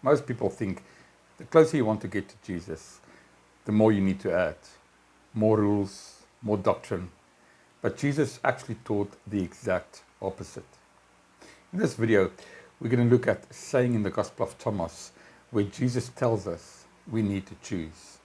Most people think the closer you want to get to Jesus, the more you need to add. More rules, more doctrine. But Jesus actually taught the exact opposite. In this video, we're going to look at a saying in the Gospel of Thomas, where Jesus tells us we need to choose.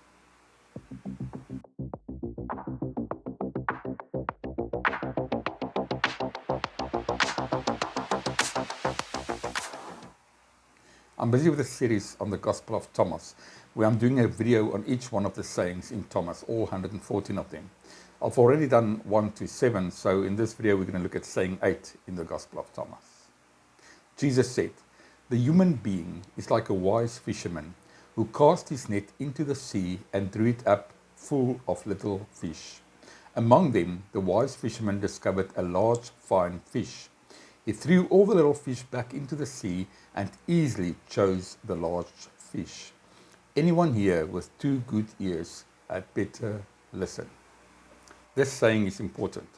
I'm busy with a series on the Gospel of Thomas, where I'm doing a video on each one of the sayings in Thomas, all 114 of them. I've already done 1 to 7, so in this video we're going to look at saying 8 in the Gospel of Thomas. Jesus said, "The human being is like a wise fisherman who cast his net into the sea and drew it up full of little fish. Among them, the wise fisherman discovered a large, fine fish. He threw all the little fish back into the sea and easily chose the large fish. Anyone here with 2 good ears had better listen." This saying is important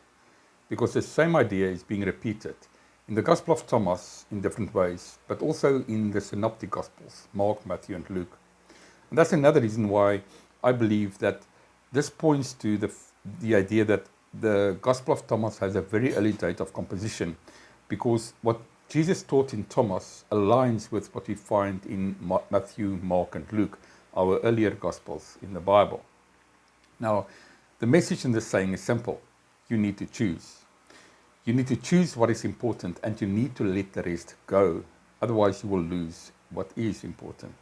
because the same idea is being repeated in the Gospel of Thomas in different ways, but also in the Synoptic Gospels, Mark, Matthew, and Luke. And that's another reason why I believe that this points to the idea that the Gospel of Thomas has a very early date of composition, because what Jesus taught in Thomas aligns with what we find in Matthew, Mark, and Luke, our earlier Gospels in the Bible. Now, the message in this saying is simple. You need to choose. You need to choose what is important, and you need to let the rest go. Otherwise, you will lose what is important.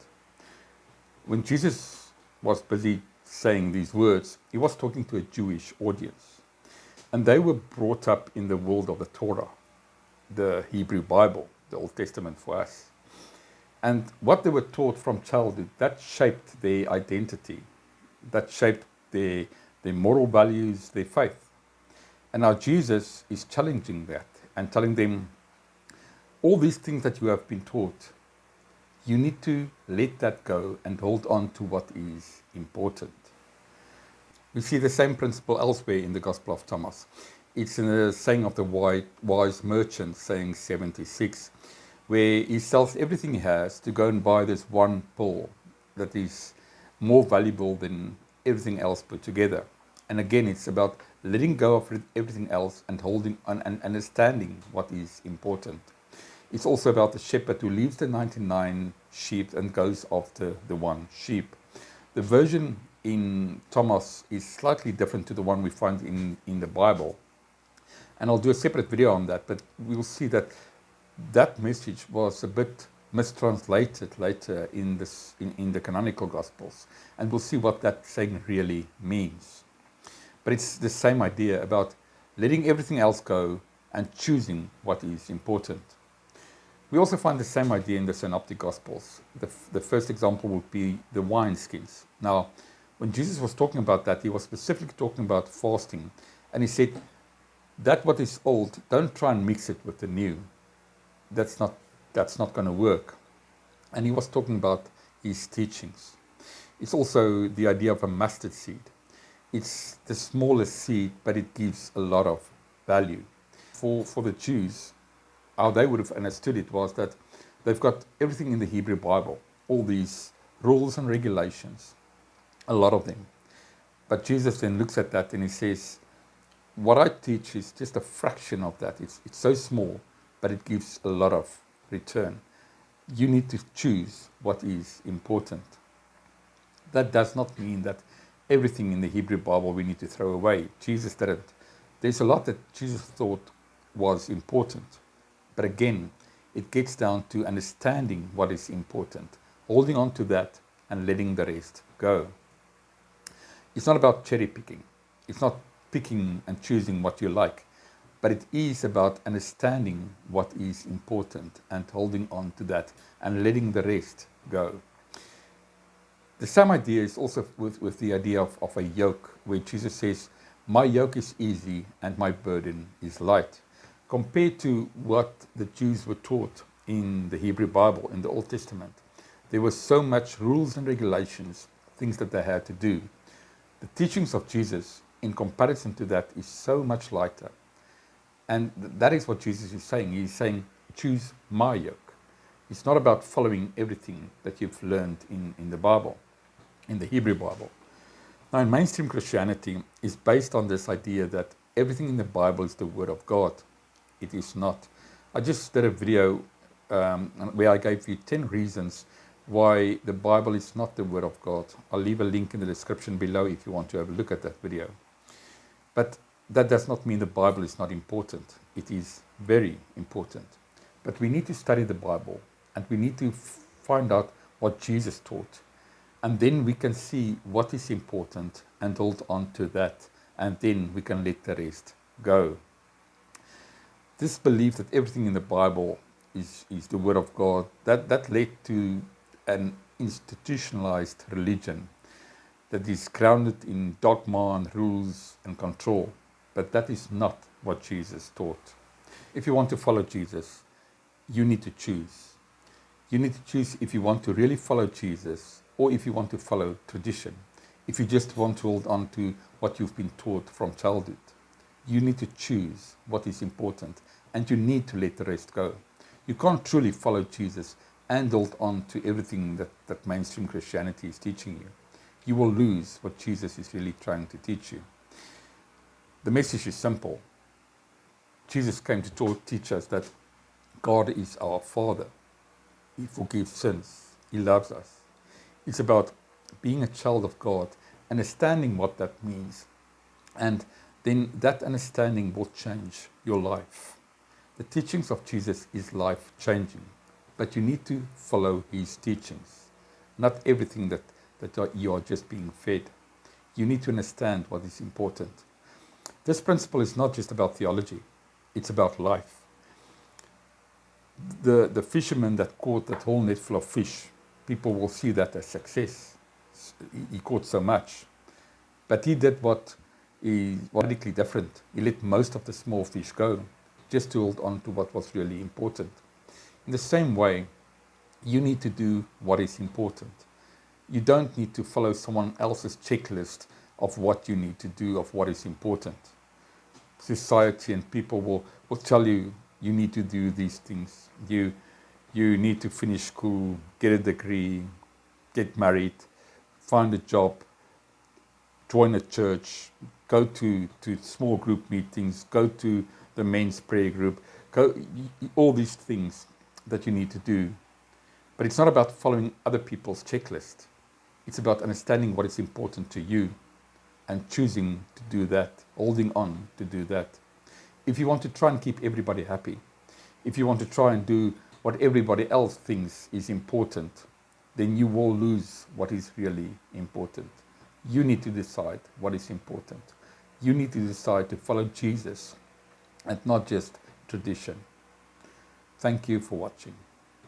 When Jesus was busy saying these words, he was talking to a Jewish audience. And they were brought up in the world of the Torah, the Hebrew Bible, the Old Testament for us. And what they were taught from childhood, that shaped their identity, that shaped their moral values, their faith. And now Jesus is challenging that and telling them, all these things that you have been taught, you need to let that go and hold on to what is important. We see the same principle elsewhere in the Gospel of Thomas. It's in the saying of the wise merchant, saying 76, where he sells everything he has to go and buy this one pearl that is more valuable than everything else put together. And again, it's about letting go of everything else and holding and understanding what is important. It's also about the shepherd who leaves the 99 sheep and goes after the one sheep. The version in Thomas is slightly different to the one we find in the Bible. And I'll do a separate video on that, but we'll see that that message was a bit mistranslated later in the canonical Gospels. And we'll see what that saying really means. But it's the same idea about letting everything else go and choosing what is important. We also find the same idea in the Synoptic Gospels. The first example would be the wineskins. Now, when Jesus was talking about that, he was specifically talking about fasting. And he said, that what is old, don't try and mix it with the new. That's not going to work. And he was talking about his teachings. It's also the idea of a mustard seed. It's the smallest seed, but it gives a lot of value. For the Jews, how they would have understood it was that they've got everything in the Hebrew Bible, all these rules and regulations, a lot of them. But Jesus then looks at that and he says, what I teach is just a fraction of that. It's so small, but it gives a lot of return. You need to choose what is important. That does not mean that everything in the Hebrew Bible we need to throw away. Jesus didn't. There's a lot that Jesus thought was important. But again, it gets down to understanding what is important, holding on to that and letting the rest go. It's not about cherry picking. It's not picking and choosing what you like, but it is about understanding what is important and holding on to that and letting the rest go. The same idea is also with the idea of a yoke, where Jesus says, my yoke is easy and my burden is light. Compared to what the Jews were taught in the Hebrew Bible, in the Old Testament, there was so much rules and regulations, things that they had to do. The teachings of Jesus, in comparison to that, is so much lighter. And that is what Jesus is saying. He's saying, choose my yoke. It's not about following everything that you've learned in the Bible, in the Hebrew Bible. Now, in mainstream Christianity is based on this idea that everything in the Bible is the Word of God. It is not. I just did a video where I gave you 10 reasons why the Bible is not the Word of God. I'll leave a link in the description below if you want to have a look at that video. But that does not mean the Bible is not important. It is very important. But we need to study the Bible, and we need to find out what Jesus taught. And then we can see what is important and hold on to that. And then we can let the rest go. This belief that everything in the Bible is the Word of God, that led to an institutionalized religion that is grounded in dogma and rules and control. But that is not what Jesus taught. If you want to follow Jesus, you need to choose. You need to choose if you want to really follow Jesus or if you want to follow tradition. If you just want to hold on to what you've been taught from childhood. You need to choose what is important and you need to let the rest go. You can't truly follow Jesus and hold on to everything that mainstream Christianity is teaching you. You will lose what Jesus is really trying to teach you. The message is simple. Jesus came to teach us that God is our Father. He forgives sins. He loves us. It's about being a child of God, understanding what that means. And then that understanding will change your life. The teachings of Jesus is life-changing. But you need to follow his teachings. Not everything that you are just being fed. You need to understand what is important. This principle is not just about theology. It's about life. The fisherman that caught that whole net full of fish, people will see that as success. He caught so much. But he did what is radically different. He let most of the small fish go just to hold on to what was really important. In the same way, you need to do what is important. You don't need to follow someone else's checklist of what you need to do, of what is important. Society and people will tell you, you need to do these things. You need to finish school, get a degree, get married, find a job, join a church, go to small group meetings, go to the men's prayer group, all these things that you need to do. But it's not about following other people's checklist. It's about understanding what is important to you and choosing to do that, holding on to do that. If you want to try and keep everybody happy, if you want to try and do what everybody else thinks is important, then you will lose what is really important. You need to decide what is important. You need to decide to follow Jesus and not just tradition. Thank you for watching.